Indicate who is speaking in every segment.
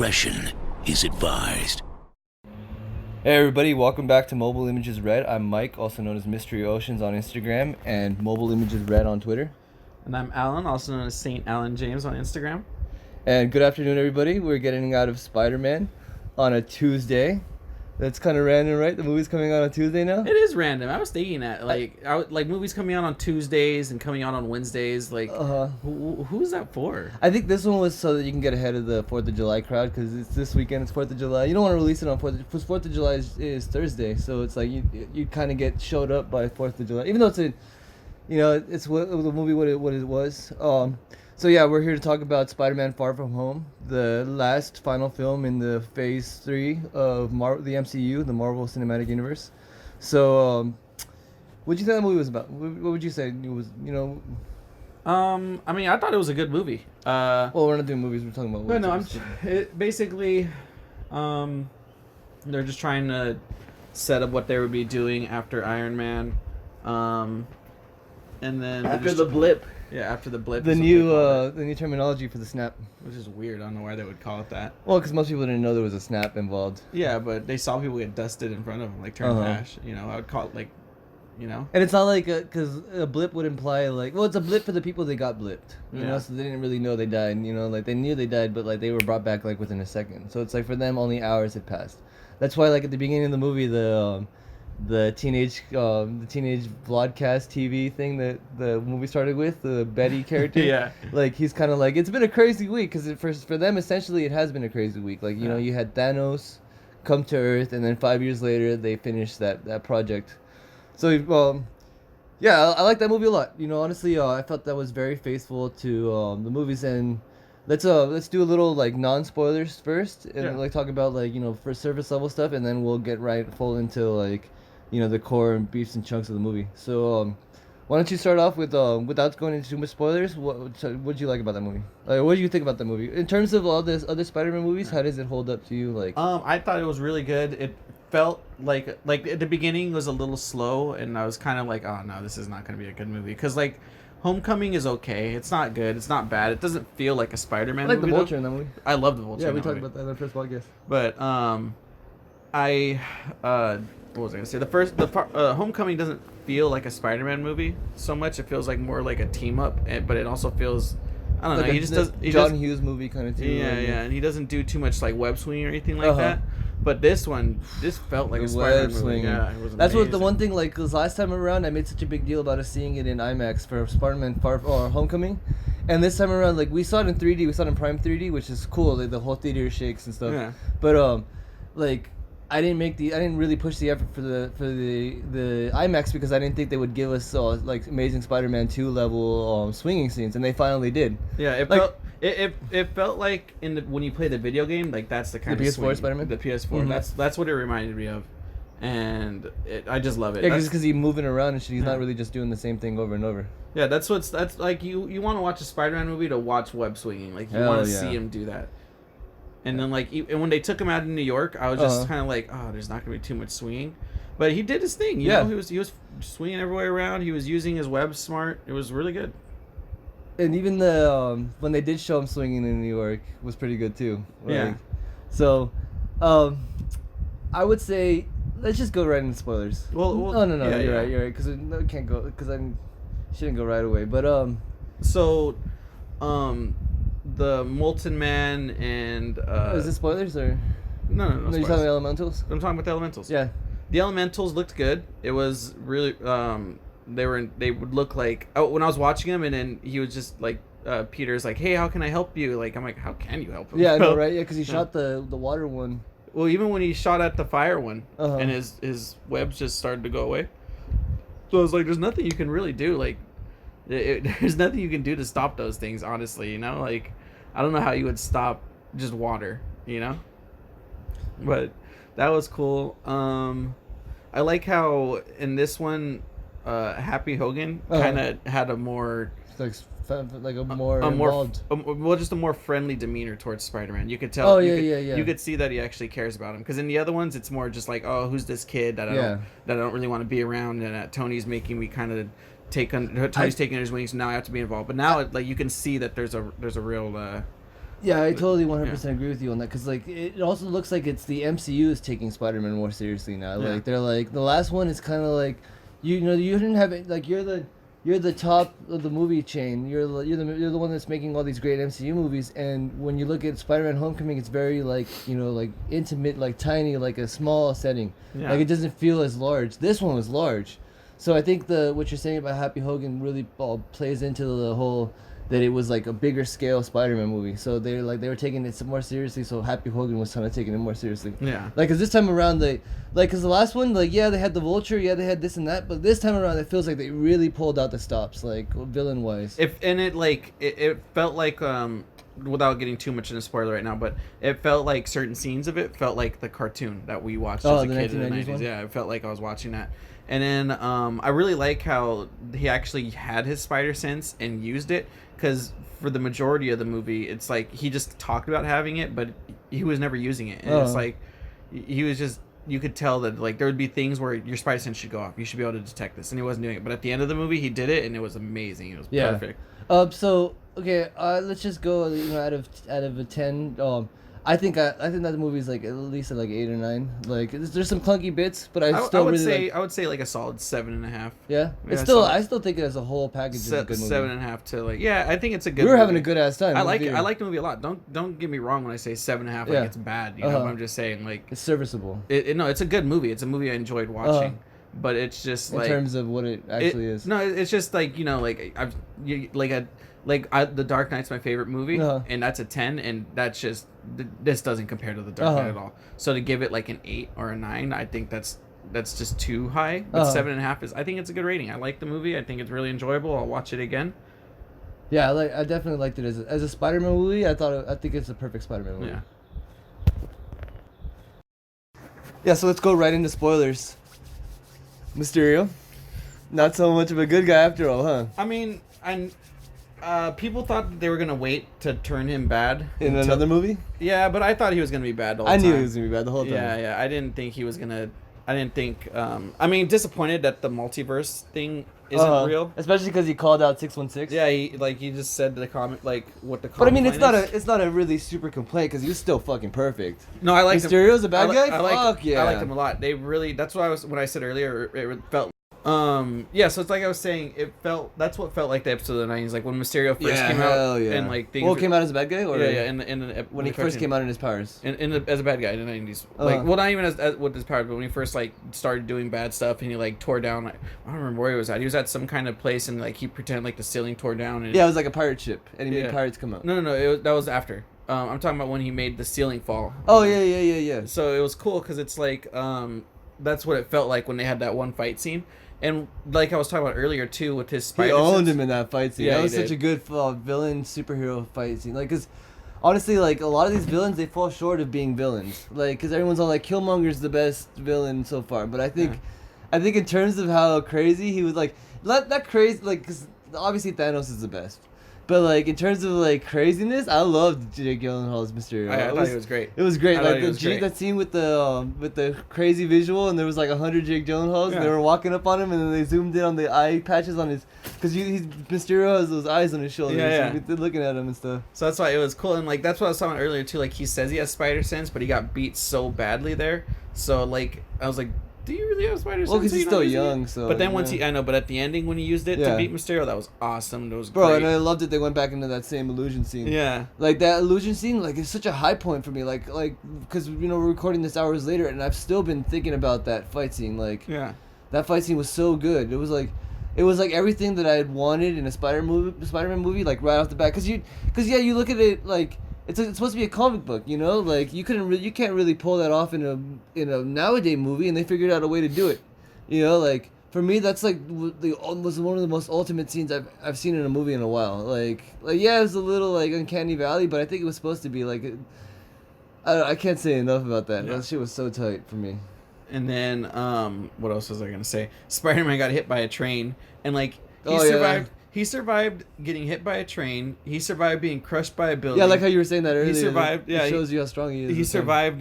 Speaker 1: discretion is advised.
Speaker 2: Hey everybody, welcome back to Mobile Images Red. I'm Mike, also known as Mystery Oceans on Instagram and Mobile Images Red on Twitter.
Speaker 3: And I'm Alan, also known as Saint Alan James on Instagram.
Speaker 2: And good afternoon everybody. We're getting out of Spider-Man on a Tuesday. That's kind of random, right? The movie's coming out on Tuesday now?
Speaker 3: It is random. I was thinking that, like movies coming out on Tuesdays and coming out on Wednesdays. Like, who's that for?
Speaker 2: I think this one was so that you can get ahead of the 4th of July crowd, because it's this weekend, it's 4th of July. You don't want to release it on 4th, because 4th of July is Thursday, so it's like you kind of get showed up by 4th of July, even though it's a, it's the movie what it was. So yeah, we're here to talk about Spider-Man: Far From Home, the last final film in the Phase 3 of the MCU, the Marvel Cinematic Universe. So, what did you think that movie was about? What would you say it was?
Speaker 3: I mean, I thought it was a good movie.
Speaker 2: Well, we're not doing movies. We're talking about.
Speaker 3: Basically, they're just trying to set up what they would be doing after Iron Man, and then
Speaker 2: after the blip.
Speaker 3: Yeah, after the blip.
Speaker 2: The new terminology for the snap.
Speaker 3: Which is weird. I don't know why they would call it that.
Speaker 2: Well, because most people didn't know there was a snap involved.
Speaker 3: Yeah, but they saw people get dusted in front of them, like turn to ash. I would call it And
Speaker 2: it's not like because a blip would imply it's a blip for the people that got blipped. So they didn't really know they died. They knew they died, but they were brought back within a second. So it's for them only hours had passed. That's why at the beginning of the movie the teenage broadcast TV thing that the movie started with, the Betty character.
Speaker 3: Yeah.
Speaker 2: He's kind of it's been a crazy week, because for them essentially it has been a crazy week. You had Thanos come to Earth, and then 5 years later they finished that project. So yeah, I like that movie a lot. Honestly, I felt that was very faithful to the movies. And let's do a little non-spoilers first, and talk about for surface level stuff, and then we'll get full into the core and beefs and chunks of the movie. So, why don't you start off with, without going into too much spoilers, what did you like about that movie? What do you think about the movie? In terms of all this other Spider-Man movies, how does it hold up to you?
Speaker 3: I thought it was really good. It felt like at the beginning was a little slow, and I was kind of oh no, this is not going to be a good movie. Because, Homecoming is okay. It's not good. It's not bad. It doesn't feel like a Spider-Man movie.
Speaker 2: I like the Vulture in that movie.
Speaker 3: I love the Vulture.
Speaker 2: Yeah, we talked about that in the first podcast.
Speaker 3: But, what was I gonna say? Homecoming doesn't feel like a Spider-Man movie so much. It feels more like a team up, but it also feels, I don't know. He just does
Speaker 2: John Hughes movie kind of too.
Speaker 3: Yeah, and he doesn't do too much web swinging or anything like that. But this felt like a Spider-Man movie. Yeah, it was
Speaker 2: That's what the one thing because last time around I made such a big deal about us seeing it in IMAX for Spider-Man Homecoming, and this time around we saw it in 3D. We saw it in Prime 3D, which is cool. The whole theater shakes and stuff.
Speaker 3: Yeah.
Speaker 2: But I didn't really push the effort for the IMAX, because I didn't think they would give us Amazing Spider-Man 2 level swinging scenes, and they finally did.
Speaker 3: Yeah, it felt like when you play the video game, that's the kind
Speaker 2: of
Speaker 3: PS4
Speaker 2: swing, Spider-Man.
Speaker 3: The PS4.
Speaker 2: Mm-hmm.
Speaker 3: That's what it reminded me of, and I just love it.
Speaker 2: Yeah, because he's moving around and shit. He's not really just doing the same thing over and over.
Speaker 3: Yeah, that's you want to watch a Spider-Man movie to watch web swinging. You want to see him do that. And then and when they took him out in New York, I was just kind of oh, there's not gonna be too much swinging, but he did his thing. You know, he was swinging everywhere around. He was using his web smart. It was really good.
Speaker 2: And even when they did show him swinging in New York was pretty good too.
Speaker 3: Yeah.
Speaker 2: So, I would say let's just go right into spoilers.
Speaker 3: Well
Speaker 2: no,
Speaker 3: yeah,
Speaker 2: you're right, because it can't go, because I shouldn't go right away. But
Speaker 3: the Molten Man and
Speaker 2: is this spoilers or
Speaker 3: no
Speaker 2: you're talking about Elementals?
Speaker 3: I'm talking about the Elementals.
Speaker 2: Yeah,
Speaker 3: the Elementals looked good. It was really they would look when I was watching him, and then he was just Peter's hey, how can I help you? I'm how can you help him?
Speaker 2: Yeah, I know, right? Yeah, because he shot the water one.
Speaker 3: Well, even when he shot at the fire one,
Speaker 2: uh-huh.
Speaker 3: and his webs just started to go away. So I was there's nothing you can really do. There's nothing you can do to stop those things, honestly. I don't know how you would stop just water. But that was cool. I like how in this one, Happy Hogan kind of had a more
Speaker 2: involved.
Speaker 3: Just a more friendly demeanor towards Spider-Man. You could tell.
Speaker 2: Yeah.
Speaker 3: You could see that he actually cares about him. Because in the other ones, it's more just oh, who's this kid that I don't really want to be around, and Tony's making me kind of Tony's taking his wings, so now I have to be involved. But now you can see that there's a real
Speaker 2: Yeah, I totally 100% agree with you on that, because like it also looks like it's the MCU is taking Spider-Man more seriously now.
Speaker 3: Yeah.
Speaker 2: Like they're like the last one is kind of like, you know, you didn't have it, like you're the top of the movie chain. You're the one that's making all these great MCU movies, and when you look at Spider-Man: Homecoming, it's very like, you know, like intimate, like tiny, like a small setting.
Speaker 3: Yeah.
Speaker 2: Like it doesn't feel as large. This one was large, so I think what you're saying about Happy Hogan really plays into the whole that it was like a bigger scale Spider-Man movie. So they were taking it more seriously. So Happy Hogan was kind of taking it more seriously.
Speaker 3: Yeah.
Speaker 2: Like, cause this time around cause the last one, like, yeah, they had the Vulture, yeah, they had this and that, but this time around it feels like they really pulled out the stops, like villain wise.
Speaker 3: It felt like without getting too much into spoiler right now, but it felt like certain scenes of it felt like the cartoon that we watched as a kid in the 90s.
Speaker 2: One?
Speaker 3: Yeah, it felt like I was watching that. And then I really like how he actually had his spider sense and used it, because for the majority of the movie, it's like he just talked about having it, but he was never using it. And it's like he was just, you could tell that like there would be things where your spider sense should go off. You should be able to detect this, and he wasn't doing it. But at the end of the movie, he did it, and it was amazing. It was perfect.
Speaker 2: So okay, let's just go, you know, out of a 10. I think that the movie's like at least like 8 or 9. Like there's some clunky bits, but I
Speaker 3: would say like a solid 7.5.
Speaker 2: Yeah, it's still, I still think it as a whole package is a good movie.
Speaker 3: 7.5 to like, yeah, I think it's a good.
Speaker 2: We were having a good ass time.
Speaker 3: I like the movie a lot. Don't get me wrong when I say 7.5 like it's bad. You know, but I'm just saying like
Speaker 2: it's serviceable.
Speaker 3: No, it's a good movie. It's a movie I enjoyed watching. But it's just like
Speaker 2: in terms of what it actually is.
Speaker 3: No, it's just like, you know, like The Dark Knight's my favorite movie, and that's a 10, and that's just this doesn't compare to The Dark Knight at all. So to give it like an 8 or a 9, I think that's just too high. But 7.5 is, I think it's a good rating. I like the movie. I think it's really enjoyable. I'll watch it again.
Speaker 2: Yeah, I definitely liked it as a Spider-Man movie. I think it's a perfect Spider-Man movie.
Speaker 3: Yeah.
Speaker 2: Yeah, so let's go right into spoilers. Mysterio, not so much of a good guy after all, huh?
Speaker 3: I mean, people thought that they were gonna wait to turn him bad
Speaker 2: in another movie.
Speaker 3: Yeah, but I thought he was gonna be bad the whole time.
Speaker 2: I knew he was gonna be bad the whole time.
Speaker 3: Yeah. I didn't think he was gonna. I didn't think. I mean, disappointed that the multiverse thing isn't real.
Speaker 2: Especially because he called out 616.
Speaker 3: Yeah, he just said the comment, like what the.
Speaker 2: But I mean, it's not a really super complaint, because he was still fucking perfect.
Speaker 3: No, I like
Speaker 2: Mysterio's a bad guy.
Speaker 3: Fuck yeah, I liked him a lot. They really. That's why when I said earlier, it felt. Yeah, so it's like I was saying, that's what felt like the episode of the 90s, like when Mysterio first came out, and like things.
Speaker 2: Well, came out as a bad guy, or
Speaker 3: when he
Speaker 2: first came out in his powers,
Speaker 3: as a bad guy in the 90s, like well, not even as with his powers, but when he first like started doing bad stuff and he like tore down, like, I don't remember where he was at. He was at some kind of place and like he pretended like the ceiling tore down. And,
Speaker 2: yeah, it was like a pirate ship, and he made pirates come out.
Speaker 3: No, that was after. I'm talking about when he made the ceiling fall.
Speaker 2: Oh yeah.
Speaker 3: So it was cool because it's like that's what it felt like when they had that one fight scene. And like I was talking about earlier too, with his spider.
Speaker 2: He owned him in that fight scene.
Speaker 3: Yeah,
Speaker 2: that was such a good villain superhero fight scene. Like, cause honestly, like a lot of these villains, they fall short of being villains. Like, cause everyone's all like, Killmonger's the best villain so far. But I think in terms of how crazy he was, like, not crazy, like, cause obviously Thanos is the best. But like in terms of like craziness, I loved Jake Gyllenhaal's Mysterio.
Speaker 3: I thought he was great.
Speaker 2: It was great. Like that scene with the crazy visual, and there was like 100 Jake Gyllenhaals, and they were walking up on him, and then they zoomed in on the eye patches on his, because Mysterio has those eyes on his shoulders.
Speaker 3: Yeah.
Speaker 2: So they're looking at him and stuff.
Speaker 3: So that's why it was cool, and like that's what I was talking about earlier too. Like he says he has spider sense, but he got beat so badly there. So like I was like, do you really have spider sense?
Speaker 2: Well, because he's still young, so.
Speaker 3: But then but at the ending when he used it to beat Mysterio, that was awesome. That was
Speaker 2: great.
Speaker 3: And
Speaker 2: I loved it. They went back into that same illusion scene.
Speaker 3: Yeah.
Speaker 2: Like that illusion scene, like it's such a high point for me. Like because we're recording this hours later, and I've still been thinking about that fight scene. Like that fight scene was so good. It was like everything that I had wanted in a Spider-Man movie, like right off the bat. Because you look at it like. It's supposed to be a comic book, like you can't really pull that off in a nowadays movie, and they figured out a way to do it, like for me that's like was one of the most ultimate scenes I've seen in a movie in a while. Like yeah, it was a little like uncanny valley, but I think it was supposed to be like I can't say enough about that. That shit was so tight for me.
Speaker 3: And then what else was I gonna say? Spider-Man got hit by a train, and like he survived.
Speaker 2: Yeah.
Speaker 3: He survived getting hit by a train. He survived being crushed by a building.
Speaker 2: Yeah, like how you were saying that earlier.
Speaker 3: He survived. Yeah,
Speaker 2: it shows you how strong he is.
Speaker 3: He survived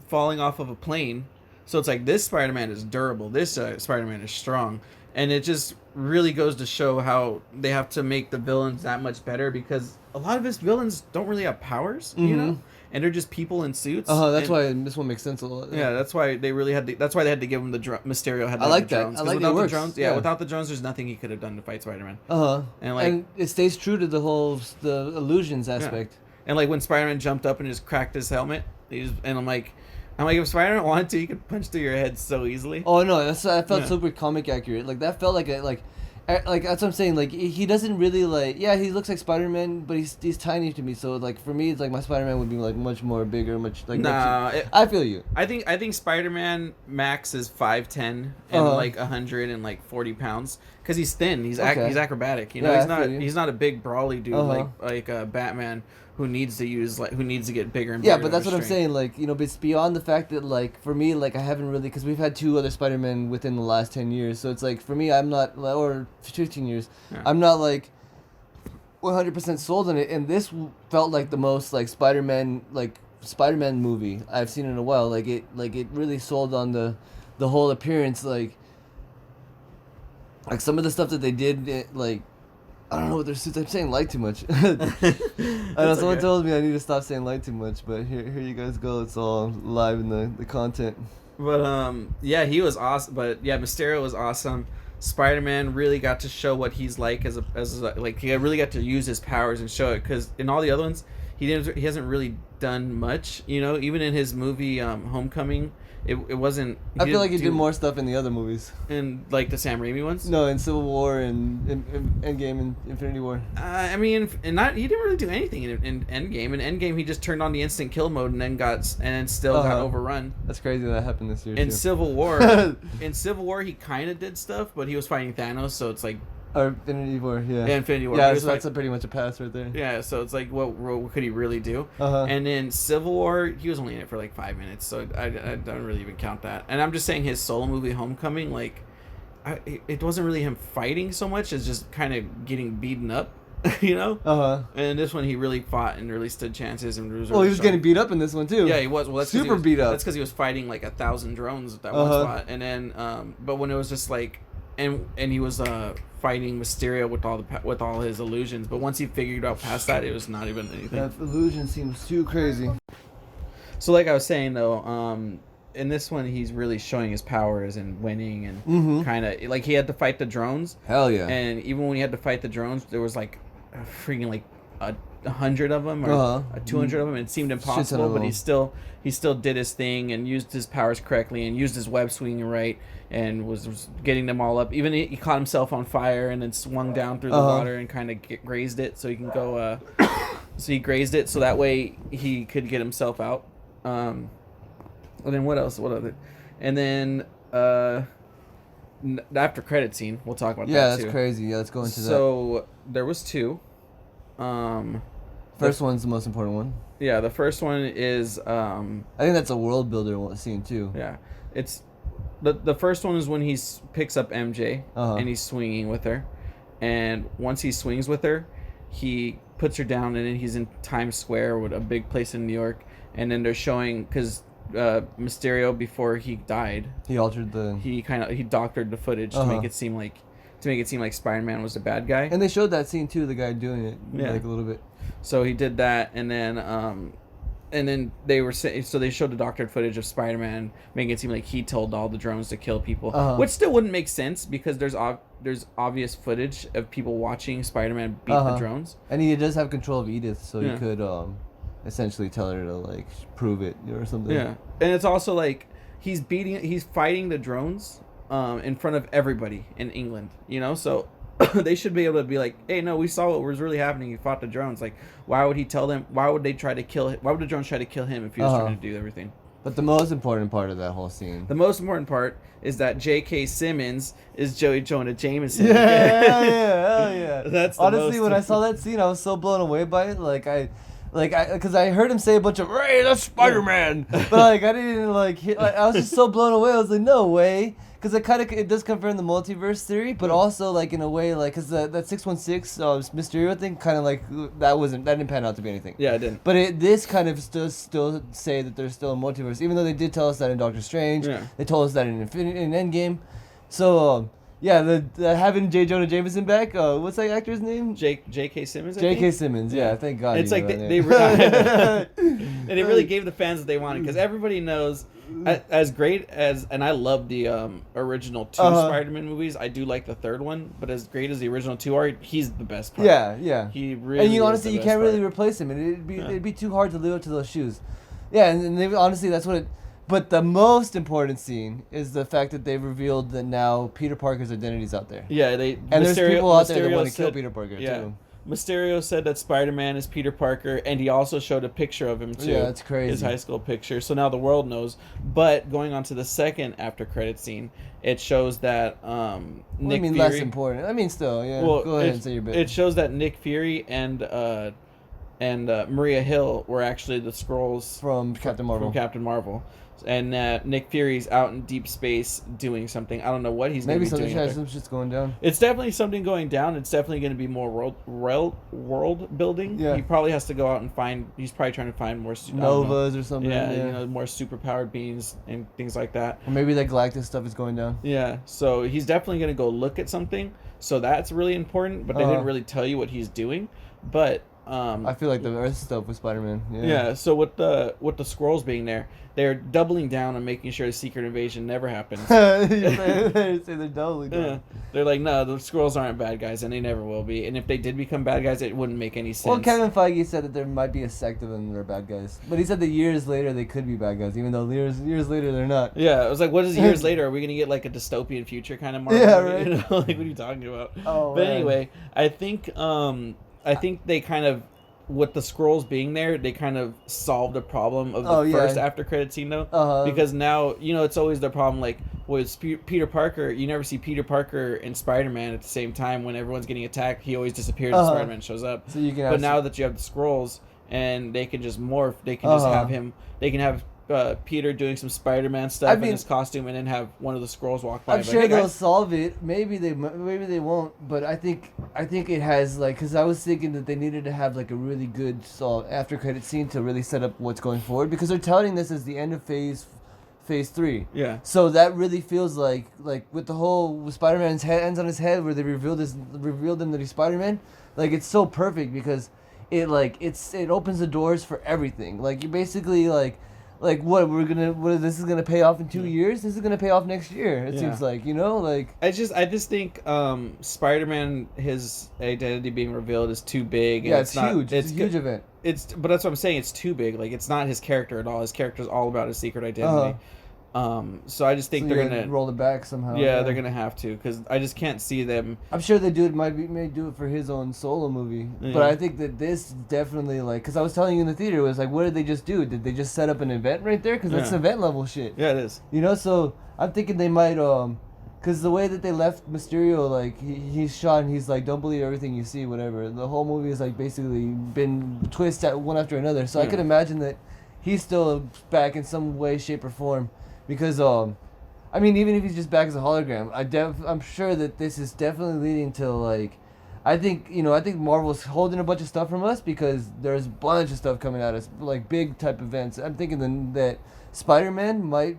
Speaker 3: falling off of a plane. So it's like this Spider-Man is durable. This Spider-Man is strong, and it just really goes to show how they have to make the villains that much better because a lot of his villains don't really have powers, you know, and they're just people in suits.
Speaker 2: That's why this one makes sense a lot.
Speaker 3: Yeah, that's why they really had to. That's why they had to give him the Mysterio had.
Speaker 2: I like
Speaker 3: the
Speaker 2: that.
Speaker 3: drones,
Speaker 2: I like
Speaker 3: without
Speaker 2: it
Speaker 3: the
Speaker 2: works.
Speaker 3: drones. Yeah, without the drones, there's nothing he could have done to fight Spider-Man.
Speaker 2: And it stays true to the whole the illusions aspect.
Speaker 3: And like when Spider-Man jumped up and just cracked his helmet, and I'm like, if Spider-Man wanted to, he could punch through your head so easily.
Speaker 2: Oh no, that felt super comic accurate. Like that felt like that's what I'm saying. Like he doesn't really like. Yeah, he looks like Spider-Man, but he's tiny to me. So like for me, it's like my Spider-Man would be like much more bigger, much like. I feel you.
Speaker 3: I think Spider-Man max is 5'10" and like 140 pounds because he's thin. He's acrobatic. You know, he's not a big brawly dude like Batman. Who needs to get bigger and bigger.
Speaker 2: Yeah, but that's what I'm saying. Like, you know, but it's beyond the fact that, like, for me, like, I haven't really, because we've had 2 other Spider-Men within the last 10 years. So it's like, for me, I'm not, or 15 years, I'm not like 100% sold on it. And this felt like the most like Spider-Man movie I've seen in a while. Like it really sold on the whole appearance. Like some of the stuff that they did, like. I don't know what their suits. I'm saying light too much. I know someone told me I need to stop saying light too much, but here you guys go. It's all live in the content.
Speaker 3: But yeah, he was awesome. But yeah, Mysterio was awesome. Spider-Man really got to show what he's like as like he really got to use his powers and show it because in all the other ones he hasn't really done much. You know, even in his movie Homecoming. It wasn't.
Speaker 2: I feel like he did more stuff in the other movies.
Speaker 3: In like the Sam Raimi ones.
Speaker 2: No, in Civil War and in Endgame and Infinity War.
Speaker 3: I mean, he didn't really do anything in Endgame. In Endgame, he just turned on the instant kill mode and then still got overrun.
Speaker 2: That's crazy that happened this year.
Speaker 3: In Civil War, he kind of did stuff, but he was fighting Thanos, so it's like.
Speaker 2: Or Infinity War, yeah.
Speaker 3: Yeah, Infinity War.
Speaker 2: Yeah, so that's pretty much a pass right there.
Speaker 3: Yeah, so it's like, what could he really do? And in Civil War, he was only in it for like 5 minutes, so I don't really even count that. And I'm just saying his solo movie, Homecoming, like, it wasn't really him fighting so much as just kind of getting beaten up, you know? And this one, he really fought and really stood chances. And was
Speaker 2: he was getting beat up in this one, too.
Speaker 3: Yeah, he was. Well, that's
Speaker 2: super beat up.
Speaker 3: That's because he was fighting like 1,000 drones at that one spot. And then, but when it was just like, and he was fighting Mysterio with all his illusions, but once he figured out past that, it was not even anything.
Speaker 2: That illusion seems too crazy.
Speaker 3: So like I was saying though, in this one he's really showing his powers and winning and kind of like he had to fight the drones.
Speaker 2: Hell yeah!
Speaker 3: And even when he had to fight the drones, there was like freaking like 100 of them or 200 of them. And it seemed impossible, but he still did his thing and used his powers correctly and used his web swinging right and was getting them all up. Even he caught himself on fire and then swung down through the water and kind of grazed it so he can go. So he grazed it so that way he could get himself out. And then what else? What other? And then after credit scene, we'll talk about that too.
Speaker 2: Yeah, that's crazy. Yeah, let's go into that.
Speaker 3: So there was 2.
Speaker 2: First one's the most important one.
Speaker 3: Yeah, the first one is
Speaker 2: I think that's a world builder scene too.
Speaker 3: Yeah, it's the first one is when he picks up MJ and he's swinging with her, and once he swings with her, he puts her down, and then he's in Times Square, with a big place in New York, and then they're showing because Mysterio before he died, he doctored the footage to make it seem like Spider-Man was the bad guy.
Speaker 2: And they showed that scene too, the guy doing it, like a little bit.
Speaker 3: So he did that, and then they were so they showed the doctored footage of Spider-Man, making it seem like he told all the drones to kill people, which still wouldn't make sense because there's obvious footage of people watching Spider-Man beat the drones.
Speaker 2: And he does have control of Edith, so he could essentially tell her to like prove it or something.
Speaker 3: Yeah, and it's also like he's fighting the drones in front of everybody in England, you know, so they should be able to be like, hey, no, we saw what was really happening. He fought the drones. Like, why would he tell them? Why would they try to kill him? Why would the drones try to kill him if he was trying to do everything?
Speaker 2: But the most important part of that whole scene.
Speaker 3: The most important part is that J.K. Simmons is Joey Jonah Jameson.
Speaker 2: Yeah.
Speaker 3: That's
Speaker 2: honestly, when I saw that scene, I was so blown away by it. Because I heard him say a bunch of, "Hey, that's Spider-Man," but like I didn't I was just so blown away. I was like, no way. because it does confirm the multiverse theory, but also like in a way like because that 616 Mysterio thing kind of like that didn't pan out to be anything.
Speaker 3: Yeah, it didn't.
Speaker 2: But this kind of still say that there's still a multiverse, even though they did tell us that in Doctor Strange.
Speaker 3: Yeah.
Speaker 2: They told us that in Endgame. So yeah, the having J. Jonah Jameson back. What's that actor's name?
Speaker 3: J.K. Simmons.
Speaker 2: J.K. Simmons. Yeah, thank God.
Speaker 3: It's like
Speaker 2: and
Speaker 3: they really gave the fans what they wanted because everybody knows. As great as, and I love the original 2 Spider-Man movies. I do like the third one, but as great as the original 2 are, he's the best part.
Speaker 2: Yeah.
Speaker 3: He really.
Speaker 2: And honestly,
Speaker 3: is the
Speaker 2: you
Speaker 3: best
Speaker 2: can't really
Speaker 3: part.
Speaker 2: replace him, and it'd be too hard to live up to those shoes. Yeah, and they, honestly, that's what it. But the most important scene is the fact that they've revealed that now Peter Parker's identity's out there.
Speaker 3: Yeah,
Speaker 2: There's people out there that want to kill Peter Parker too.
Speaker 3: Mysterio said that Spider-Man is Peter Parker, and he also showed a picture of him too.
Speaker 2: Yeah, that's crazy.
Speaker 3: His high school picture. So now the world knows. But going on to the second after credit scene, it shows that Nick Fury.
Speaker 2: Less important. I mean, still, yeah. Well, go ahead and say your bit.
Speaker 3: It shows that Nick Fury and Maria Hill were actually the Skrulls
Speaker 2: from Captain Marvel.
Speaker 3: And Nick Fury's out in deep space doing something. I don't know what he's going to be doing.
Speaker 2: Maybe some shit's going down.
Speaker 3: It's definitely something going down. It's definitely going to be more world building.
Speaker 2: Yeah.
Speaker 3: He probably has to go out and find. He's probably trying to find more
Speaker 2: Novas or something.
Speaker 3: Yeah, more superpowered beings and things like that.
Speaker 2: Or maybe that Galactus stuff is going down.
Speaker 3: Yeah, so he's definitely going to go look at something. So that's really important. But they didn't really tell you what he's doing. But
Speaker 2: I feel like the Earth stuff with Spider-Man.
Speaker 3: Yeah. So with the Skrulls being there, they're doubling down on making sure the secret invasion never happens.
Speaker 2: They're doubling down.
Speaker 3: Yeah. They're like, no, the Skrulls aren't bad guys, and they never will be. And if they did become bad guys, it wouldn't make any sense.
Speaker 2: Well, Kevin Feige said that there might be a sect of them that are bad guys, but he said that years later they could be bad guys, even though years later they're not.
Speaker 3: Yeah, I was like, what is years later? Are we gonna get like a dystopian future kind of Marvel?
Speaker 2: Yeah,
Speaker 3: movie?
Speaker 2: right.
Speaker 3: You know, like what are you talking about?
Speaker 2: Oh,
Speaker 3: but
Speaker 2: man.
Speaker 3: anyway, I think they kind of. With the Skrulls being there, they kind of solved the problem of the first after credit scene, though. Because now, it's always the problem, like, with Peter Parker, you never see Peter Parker and Spider-Man at the same time. When everyone's getting attacked, he always disappears and Spider-Man shows up.
Speaker 2: So you can
Speaker 3: but now that you have the Skrulls, and they can just morph, they can just have him, they can have Peter doing some Spider-Man stuff in his costume, and then have one of the Skrulls walk by.
Speaker 2: I'm sure they'll solve it. Maybe they won't. But I think it has because I was thinking that they needed to have like a really good after credit scene to really set up what's going forward, because they're touting this as the end of phase 3.
Speaker 3: Yeah.
Speaker 2: So that really feels like with the whole Spider-Man's head ends on his head where they revealed him that he's Spider-Man. Like it's so perfect because it opens the doors for everything. Like you basically this is gonna pay off in 2 years. This is gonna pay off next year. It seems like I
Speaker 3: just think Spider-Man, his identity being revealed is too big.
Speaker 2: Yeah, it's huge. It's a huge event.
Speaker 3: But that's what I'm saying. It's too big. Like it's not his character at all. His character is all about his secret identity. So I just think they're gonna
Speaker 2: roll it back somehow.
Speaker 3: Yeah, they're gonna have to, because I just can't see them.
Speaker 2: I'm sure they may do it for his own solo movie, but I think that this definitely because I was telling you in the theater, it was like, what did they just do? Did they just set up an event right there? Because that's event level shit.
Speaker 3: Yeah, it is.
Speaker 2: So I'm thinking they might because the way that they left Mysterio, he's shot and he's like, don't believe everything you see, whatever. The whole movie is basically been twisted one after another. So I could imagine that he's still back in some way, shape, or form. Because even if he's just back as a hologram, I'm sure that this is definitely leading to I think Marvel's holding a bunch of stuff from us because there's a bunch of stuff coming at us, big type events. I'm thinking that Spider-Man might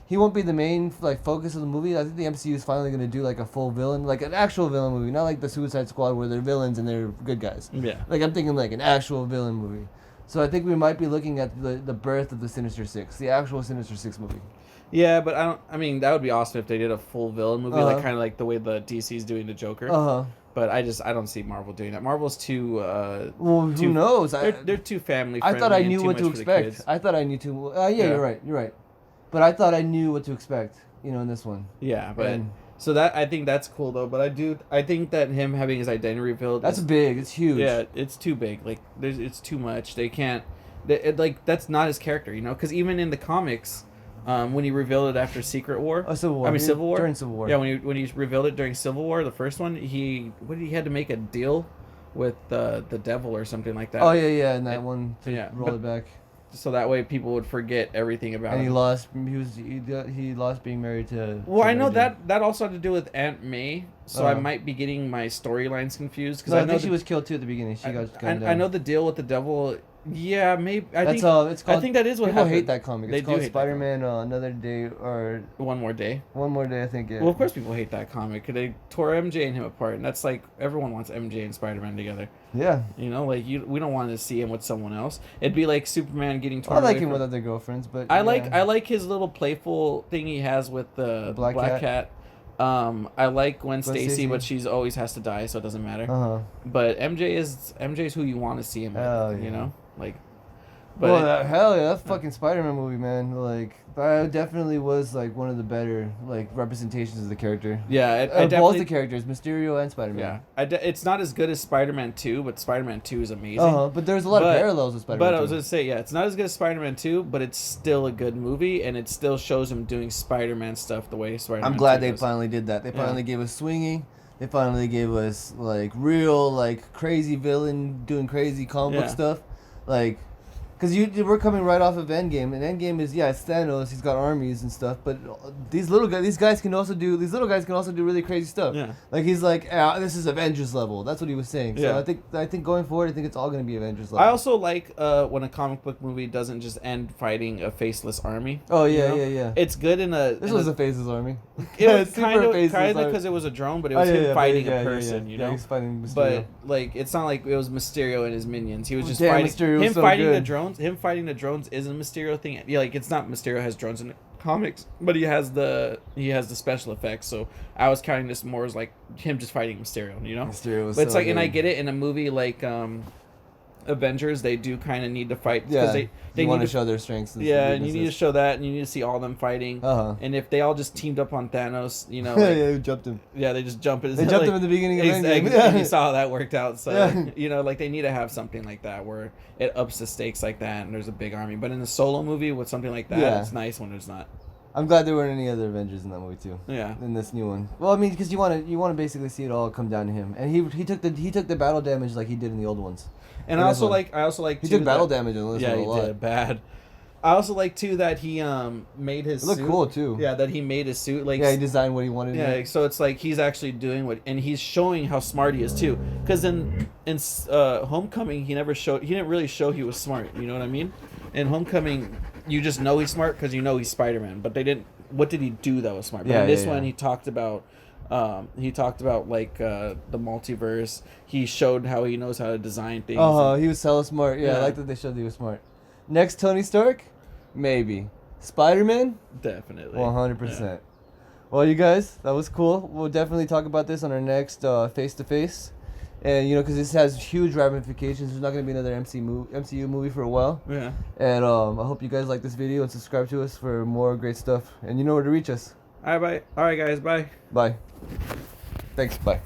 Speaker 2: he won't be the main focus of the movie. I think the MCU is finally gonna do a full villain, an actual villain movie, not like the Suicide Squad where they're villains and they're good guys.
Speaker 3: Yeah.
Speaker 2: I'm thinking an actual villain movie. So I think we might be looking at the birth of the Sinister Six, the actual Sinister Six movie.
Speaker 3: Yeah, but that would be awesome if they did a full villain movie, kind of like the way the DC's doing the Joker. But I don't see Marvel doing that. Marvel's too.
Speaker 2: Who knows?
Speaker 3: They're too family friendly.
Speaker 2: I thought I knew what to expect. I thought I knew too. You're right. But I thought I knew what to expect. In this one.
Speaker 3: Yeah, but. So I think that's cool though, but I think that him having his identity revealed.
Speaker 2: That's big. It's huge.
Speaker 3: Yeah, it's too big. It's too much. They can't. That's not his character, because even in the comics, when he revealed it after Secret War.
Speaker 2: Oh, Civil War.
Speaker 3: Civil War.
Speaker 2: During Civil War.
Speaker 3: Yeah, when he revealed it during Civil War, the first one, he had to make a deal with the devil or something like that.
Speaker 2: Oh yeah, and that one to roll it back.
Speaker 3: so that way people would forget everything about
Speaker 2: And
Speaker 3: him.
Speaker 2: he lost being married to.
Speaker 3: Well,
Speaker 2: to
Speaker 3: I know
Speaker 2: Mary Jane.
Speaker 3: that also had to do with Aunt May, so I might be getting my storylines confused because
Speaker 2: No,
Speaker 3: I
Speaker 2: I
Speaker 3: know
Speaker 2: think she was killed too at the beginning. She got gunned
Speaker 3: I
Speaker 2: down.
Speaker 3: know the deal with the devil. Yeah, maybe I
Speaker 2: That's
Speaker 3: think
Speaker 2: it's called.
Speaker 3: I think that is what
Speaker 2: people
Speaker 3: happened.
Speaker 2: hate that comic.
Speaker 3: They
Speaker 2: It's
Speaker 3: do
Speaker 2: called
Speaker 3: hate that
Speaker 2: Spider-Man Another Day or
Speaker 3: One More Day.
Speaker 2: One More Day. I think. Yeah.
Speaker 3: Well, of course people hate that comic because they tore MJ and him apart, and that's like everyone wants MJ and Spider-Man together.
Speaker 2: Yeah.
Speaker 3: You know, like we don't want to see him with someone else. It'd be like Superman getting torn.
Speaker 2: I like
Speaker 3: away
Speaker 2: him
Speaker 3: from-
Speaker 2: with other girlfriends, but
Speaker 3: I
Speaker 2: yeah.
Speaker 3: like his little playful thing he has with the
Speaker 2: Black
Speaker 3: Cat. I like Gwen
Speaker 2: Gwen
Speaker 3: Stacy,
Speaker 2: Stacy.
Speaker 3: but she's always has to die, so it doesn't matter.
Speaker 2: Uh-huh.
Speaker 3: But MJ's who you want to see him with,
Speaker 2: Hell
Speaker 3: you
Speaker 2: yeah.
Speaker 3: know? Like but
Speaker 2: Well, hell yeah, that fucking Spider-Man movie, man. Like, that definitely was like one of the better like representations of the character.
Speaker 3: yeah, I
Speaker 2: Of both
Speaker 3: definitely
Speaker 2: the characters, Mysterio and Spider-Man.
Speaker 3: yeah. It's not as good as Spider-Man 2, but Spider-Man 2 is amazing.
Speaker 2: But there's a lot of
Speaker 3: But-
Speaker 2: parallels with Spider-Man.
Speaker 3: But I was
Speaker 2: too.
Speaker 3: gonna say, yeah, it's not as good as Spider-Man 2, but it's still a good movie, and it still shows him doing Spider-Man stuff the way Spider-Man.
Speaker 2: I'm glad
Speaker 3: 2
Speaker 2: they
Speaker 3: does.
Speaker 2: finally did that. They
Speaker 3: Yeah.
Speaker 2: finally gave us swinging. They finally gave us like real like crazy villain doing crazy comic book
Speaker 3: Yeah.
Speaker 2: stuff, like. Because we're coming right off of Endgame, and Endgame is it's Thanos. He's got armies and stuff, but these guys can also do really crazy stuff.
Speaker 3: Yeah.
Speaker 2: Like he's like, this is Avengers level. That's what he was saying. So
Speaker 3: Yeah.
Speaker 2: I think going forward, I think it's all gonna be Avengers level.
Speaker 3: I also like when a comic book movie doesn't just end fighting a faceless army.
Speaker 2: Oh yeah,
Speaker 3: you know?
Speaker 2: yeah.
Speaker 3: It's good in a.
Speaker 2: This
Speaker 3: in
Speaker 2: was a Faces army.
Speaker 3: It was
Speaker 2: Super
Speaker 3: kind of
Speaker 2: Faceless Army.
Speaker 3: because it was a drone, but it was him fighting a person. You know.
Speaker 2: Yeah, he's fighting Mysterio.
Speaker 3: But like, it's not like it was Mysterio and his minions. He was just
Speaker 2: Damn,
Speaker 3: fighting
Speaker 2: Mysterio was
Speaker 3: him
Speaker 2: so
Speaker 3: fighting the
Speaker 2: good.
Speaker 3: drones. Him fighting the drones isn't a Mysterio thing. Yeah, like it's not Mysterio has drones in the comics, but he has the special effects. So I was counting this more as like him just fighting Mysterio. You know.
Speaker 2: Mysterio was
Speaker 3: But it's
Speaker 2: so
Speaker 3: like, and I
Speaker 2: good.
Speaker 3: get it in a movie like Avengers, they do kind of need to fight
Speaker 2: Yeah,
Speaker 3: they
Speaker 2: you want
Speaker 3: need
Speaker 2: to show their strengths. And
Speaker 3: yeah, and you need to
Speaker 2: weaknesses.
Speaker 3: show that, and you need to see all them fighting. And if they all just teamed up on Thanos, you know,
Speaker 2: yeah,
Speaker 3: like,
Speaker 2: you jumped him.
Speaker 3: yeah, they just jump it.
Speaker 2: They jumped him in the beginning of Endgame.
Speaker 3: And you saw how that worked out. So
Speaker 2: Yeah.
Speaker 3: you know, like they need to have something like that where it ups the stakes like that, and there's a big army. But in a solo movie with something like that,
Speaker 2: Yeah.
Speaker 3: it's nice when there's not.
Speaker 2: I'm glad there weren't any other Avengers in that movie too.
Speaker 3: Yeah.
Speaker 2: In this new one. Well, I mean, because you want to basically see it all come down to him, and he took the battle damage like he did in the old ones.
Speaker 3: And
Speaker 2: In
Speaker 3: I
Speaker 2: this
Speaker 3: also
Speaker 2: one.
Speaker 3: like
Speaker 2: He
Speaker 3: too
Speaker 2: took battle
Speaker 3: that-
Speaker 2: damage in this
Speaker 3: Yeah,
Speaker 2: one a
Speaker 3: he
Speaker 2: lot.
Speaker 3: did bad. I also like too that he made his
Speaker 2: It looked
Speaker 3: suit.
Speaker 2: cool too.
Speaker 3: Yeah, that he made his suit like
Speaker 2: Yeah, he designed what he wanted. to
Speaker 3: yeah,
Speaker 2: do.
Speaker 3: so it's like he's actually doing what, and he's showing how smart he is too. Because in Homecoming, he didn't really show he was smart. You know what I mean? In Homecoming, you just know he's smart because you know he's Spider-Man. But they didn't. What did he do that was smart? But
Speaker 2: Yeah,
Speaker 3: in this
Speaker 2: yeah,
Speaker 3: one,
Speaker 2: yeah.
Speaker 3: he talked about like the multiverse. He showed how he knows how to design things.
Speaker 2: He was hella smart. Yeah, I
Speaker 3: Yeah.
Speaker 2: like that they showed he was smart. Next Tony Stark, maybe. Spider-Man,
Speaker 3: Definitely.
Speaker 2: 100%. Well, you guys, that was cool. We'll definitely talk about this on our next face-to-face. And, because this has huge ramifications. There's not going to be another MCU movie for a while.
Speaker 3: Yeah.
Speaker 2: And I hope you guys like this video and subscribe to us for more great stuff. And you know where to reach us.
Speaker 3: All right, bye. All right, guys, bye.
Speaker 2: Bye. Thanks. Bye.